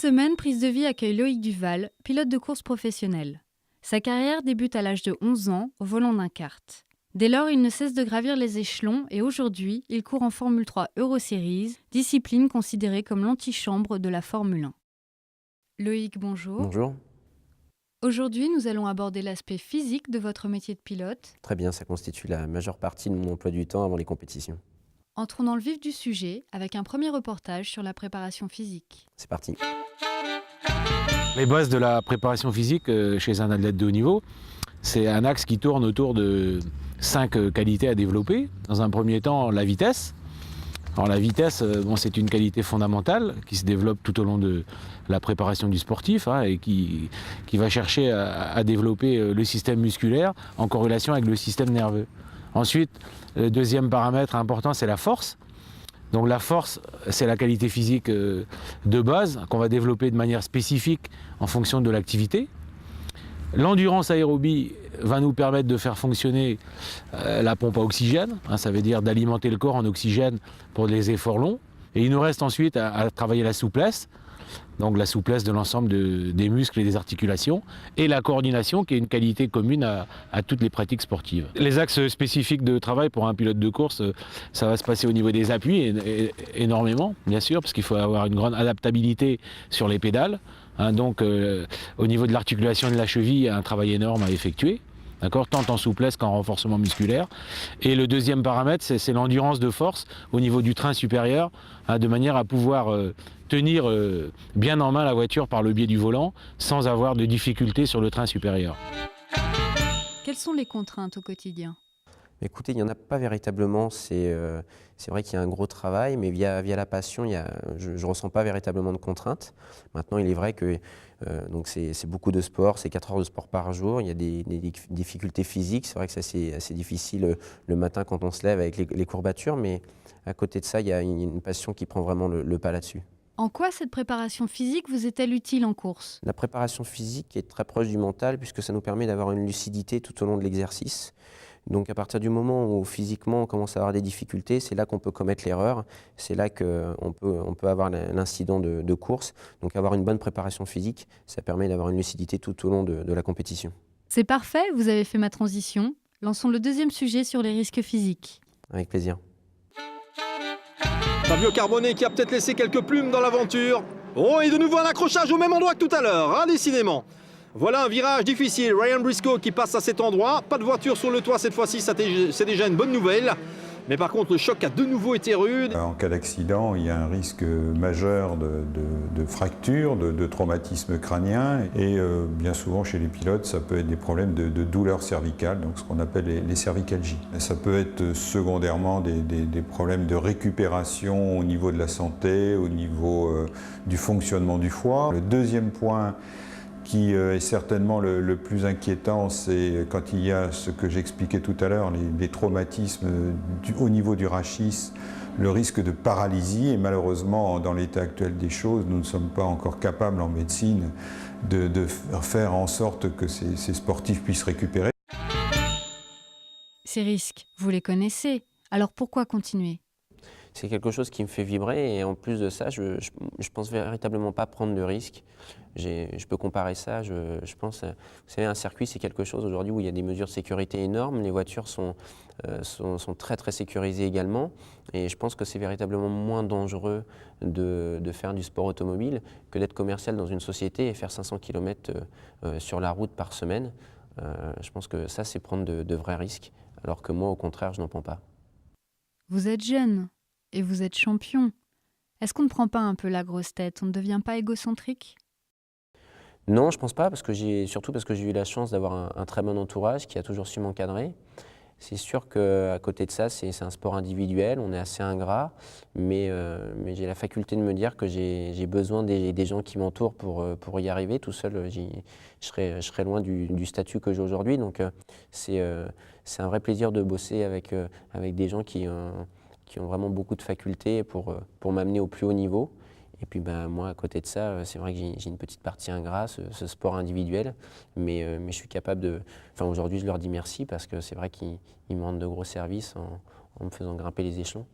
semaine, Prise de vie accueille Loïc Duval, pilote de course professionnel. Sa carrière débute à l'âge de 11 ans, au volant d'un kart. Dès lors, il ne cesse de gravir les échelons et aujourd'hui, il court en Formule 3 Euroseries, discipline considérée comme l'antichambre de la Formule 1. Loïc, bonjour. Bonjour. Aujourd'hui, nous allons aborder l'aspect physique de votre métier de pilote. Très bien, ça constitue la majeure partie de mon emploi du temps avant les compétitions. Entrons dans le vif du sujet avec un premier reportage sur la préparation physique. C'est parti. Les bases de la préparation physique chez un athlète de haut niveau, c'est un axe qui tourne autour de 5 qualités à développer. Dans un premier temps, la vitesse. Alors la vitesse, c'est une qualité fondamentale qui se développe tout au long de la préparation du sportif et qui va chercher à développer le système musculaire en corrélation avec le système nerveux. Ensuite, le deuxième paramètre important, c'est la force. Donc la force, c'est la qualité physique de base qu'on va développer de manière spécifique en fonction de l'activité. L'endurance aérobie va nous permettre de faire fonctionner la pompe à oxygène, ça veut dire d'alimenter le corps en oxygène pour les efforts longs. Et il nous reste ensuite à travailler la souplesse, donc la souplesse de l'ensemble des muscles et des articulations, et la coordination qui est une qualité commune à toutes les pratiques sportives. Les axes spécifiques de travail pour un pilote de course, ça va se passer au niveau des appuis énormément, bien sûr, parce qu'il faut avoir une grande adaptabilité sur les pédales. Donc au niveau de l'articulation de la cheville, il y a un travail énorme à effectuer. Tant en souplesse qu'en renforcement musculaire. Et le deuxième paramètre, c'est l'endurance de force au niveau du train supérieur, de manière à pouvoir tenir bien en main la voiture par le biais du volant, sans avoir de difficultés sur le train supérieur. Quelles sont les contraintes au quotidien ? Écoutez, il n'y en a pas véritablement. C'est vrai qu'il y a un gros travail, mais via la passion, je ne ressens pas véritablement de contraintes. Maintenant, il est vrai que c'est beaucoup de sport, c'est 4 heures de sport par jour. Il y a des difficultés physiques. C'est vrai que c'est assez difficile le matin quand on se lève avec les courbatures, mais à côté de ça, il y a une passion qui prend vraiment le pas là-dessus. En quoi cette préparation physique vous est-elle utile en course ? La préparation physique est très proche du mental puisque ça nous permet d'avoir une lucidité tout au long de l'exercice. Donc à partir du moment où physiquement on commence à avoir des difficultés, c'est là qu'on peut commettre l'erreur, c'est là qu'on peut avoir l'incident de course. Donc avoir une bonne préparation physique, ça permet d'avoir une lucidité tout au long de la compétition. C'est parfait, vous avez fait ma transition. Lançons le deuxième sujet sur les risques physiques. Avec plaisir. Fabio Carbone qui a peut-être laissé quelques plumes dans l'aventure. Oh, et de nouveau un accrochage au même endroit que tout à l'heure, décidément. Voilà un virage difficile, Ryan Briscoe qui passe à cet endroit. Pas de voiture sur le toit cette fois-ci, c'est déjà une bonne nouvelle. Mais par contre, le choc a de nouveau été rude. En cas d'accident, il y a un risque majeur de fracture, de traumatisme crânien. Et bien souvent, chez les pilotes, ça peut être des problèmes de douleurs cervicales, donc ce qu'on appelle les cervicalgies. Ça peut être secondairement des problèmes de récupération au niveau de la santé, au niveau du fonctionnement du foie. Le deuxième point qui est certainement le plus inquiétant, c'est quand il y a ce que j'expliquais tout à l'heure, les traumatismes au niveau du rachis, le risque de paralysie. Et malheureusement, dans l'état actuel des choses, nous ne sommes pas encore capables en médecine de faire en sorte que ces sportifs puissent récupérer. Ces risques, vous les connaissez. Alors pourquoi continuer ? C'est quelque chose qui me fait vibrer et en plus de ça, je pense véritablement pas prendre de risques. Je peux comparer ça, je pense, vous savez, un circuit c'est quelque chose aujourd'hui où il y a des mesures de sécurité énormes, les voitures sont très très sécurisées également et je pense que c'est véritablement moins dangereux de faire du sport automobile que d'être commercial dans une société et faire 500 km sur la route par semaine. Je pense que ça c'est prendre de vrais risques, alors que moi au contraire je n'en prends pas. Vous êtes jeune. Et vous êtes champion. Est-ce qu'on ne prend pas un peu la grosse tête ? On ne devient pas égocentrique ? Non, je pense pas, surtout parce que j'ai eu la chance d'avoir un très bon entourage qui a toujours su m'encadrer. C'est sûr qu'à côté de ça, c'est un sport individuel, on est assez ingrat, mais j'ai la faculté de me dire que j'ai besoin des gens qui m'entourent pour y arriver. Tout seul, je serais loin du statut que j'ai aujourd'hui. Donc c'est un vrai plaisir de bosser avec des gens qui ont vraiment beaucoup de facultés pour m'amener au plus haut niveau. Et puis moi, à côté de ça, c'est vrai que j'ai une petite partie ingrat, ce sport individuel, mais je suis capable de... Enfin, aujourd'hui, je leur dis merci parce que c'est vrai qu'ils me rendent de gros services en me faisant grimper les échelons.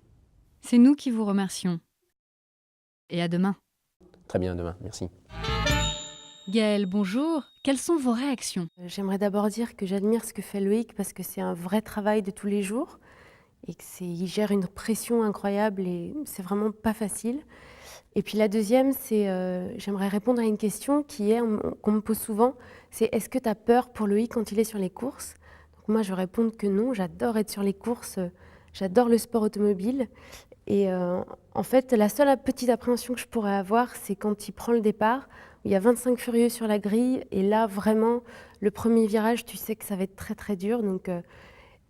C'est nous qui vous remercions. Et à demain. très bien demain. Merci. Gaëlle, bonjour. Quelles sont vos réactions? J'aimerais d'abord dire que j'admire ce que fait Loïc parce que c'est un vrai travail de tous les jours et il gère une pression incroyable et c'est vraiment pas facile. Et puis la deuxième, c'est j'aimerais répondre à une question qu'on me pose souvent, c'est est-ce que tu as peur pour Loïc quand il est sur les courses? Donc moi, je réponds que non, j'adore être sur les courses, j'adore le sport automobile. Et en fait, la seule petite appréhension que je pourrais avoir, c'est quand il prend le départ, il y a 25 furieux sur la grille, et là, vraiment, le premier virage, tu sais que ça va être très très dur. Donc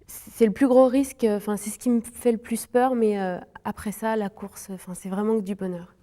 c'est le plus gros risque, c'est ce qui me fait le plus peur, mais après ça, la course, c'est vraiment que du bonheur.